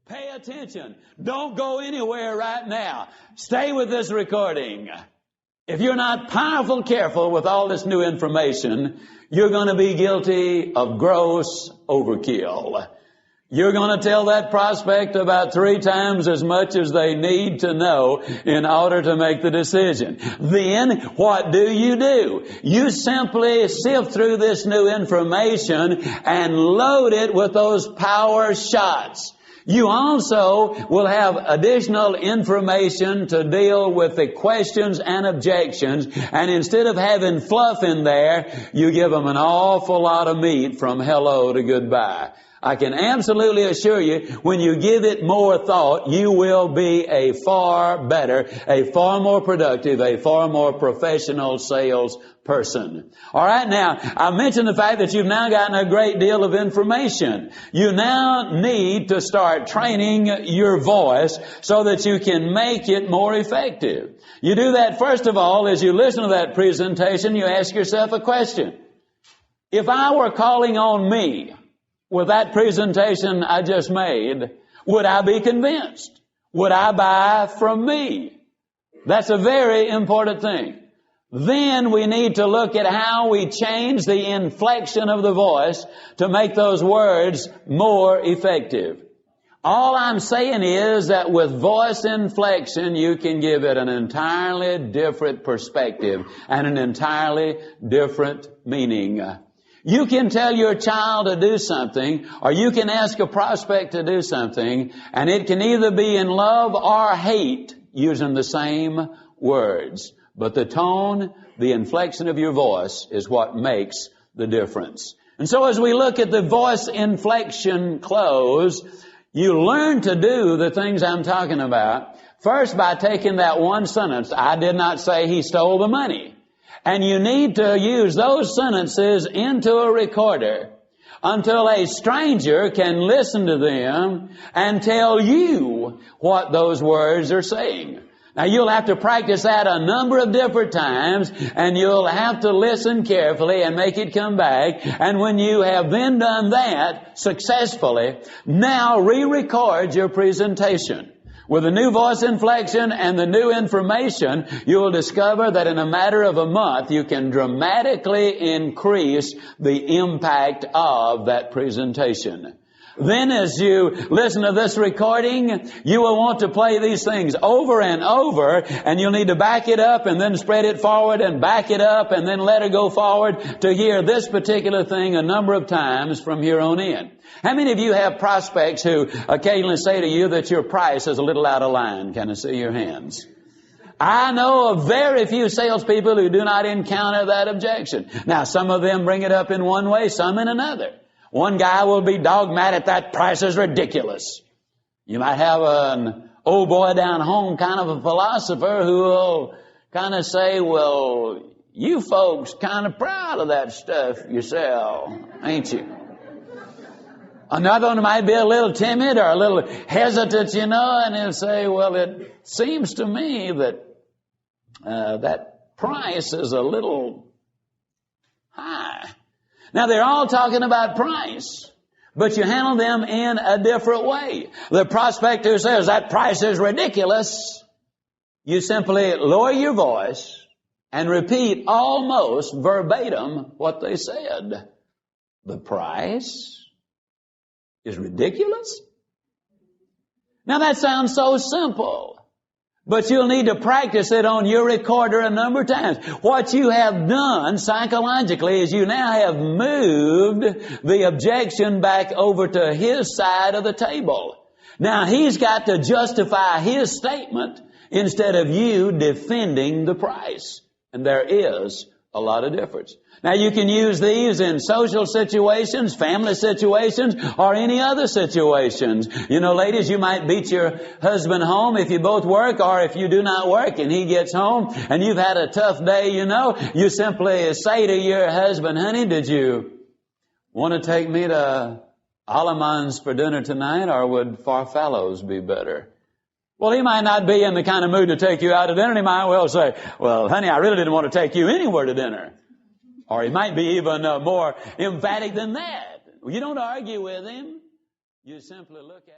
Pay attention. Don't go anywhere right now. Stay with this recording. If you're not powerful careful with all this new information, you're going to be guilty of gross overkill. You're going to tell that prospect about 3 times as much as they need to know in order to make the decision. Then, what do? You simply sift through this new information and load it with those power shots. You also will have additional information to deal with the questions and objections, and instead of having fluff in there, you give them an awful lot of meat from hello to goodbye. I can absolutely assure you, when you give it more thought, you will be a far better, a far more productive, a far more professional sales person. All right, now, I mentioned the fact that you've now gotten a great deal of information. You now need to start training your voice so that you can make it more effective. You do that, first of all, as you listen to that presentation, you ask yourself a question. If I were calling on me with that presentation I just made, would I be convinced? Would I buy from me? That's a very important thing. Then we need to look at how we change the inflection of the voice to make those words more effective. All I'm saying is that with voice inflection, you can give it an entirely different perspective and an entirely different meaning. You can tell your child to do something, or you can ask a prospect to do something, and it can either be in love or hate using the same words. But the tone, the inflection of your voice is what makes the difference. And so as we look at the voice inflection close, you learn to do the things I'm talking about. First, by taking that one sentence, I did not say he stole the money. And you need to use those sentences into a recorder until a stranger can listen to them and tell you what those words are saying. Now, you'll have to practice that a number of different times, and you'll have to listen carefully and make it come back. And when you have then done that successfully, now re-record your presentation. With the new voice inflection and the new information, you will discover that in a matter of a month, you can dramatically increase the impact of that presentation. Then as you listen to this recording, you will want to play these things over and over, and you'll need to back it up and then spread it forward and back it up and then let it go forward to hear this particular thing a number of times from here on in. How many of you have prospects who occasionally say to you that your price is a little out of line? Can I see your hands? I know of very few salespeople who do not encounter that objection. Now, some of them bring it up in one way, some in another. One guy will be dogmatic, that price is ridiculous. You might have an old boy down home kind of a philosopher who will kind of say, well, you folks kind of proud of that stuff you sell, ain't you? Another one might be a little timid or a little hesitant, and he'll say, well, it seems to me that that price is a little high. Now, they're all talking about price, but you handle them in a different way. The prospect who says that price is ridiculous, you simply lower your voice and repeat almost verbatim what they said. The price is ridiculous? Now, that sounds so simple. But you'll need to practice it on your recorder a number of times. What you have done psychologically is you now have moved the objection back over to his side of the table. Now he's got to justify his statement instead of you defending the price. And there is a lot of difference. Now you can use these in social situations, family situations, or any other situations. Ladies, you might beat your husband home if you both work, or if you do not work and he gets home and you've had a tough day, you simply say to your husband, honey, did you want to take me to Alamans for dinner tonight, or would Farfallows be better? Well, he might not be in the kind of mood to take you out to dinner. He might well say, well, honey, I really didn't want to take you anywhere to dinner. Or he might be even more emphatic than that. You don't argue with him. You simply look at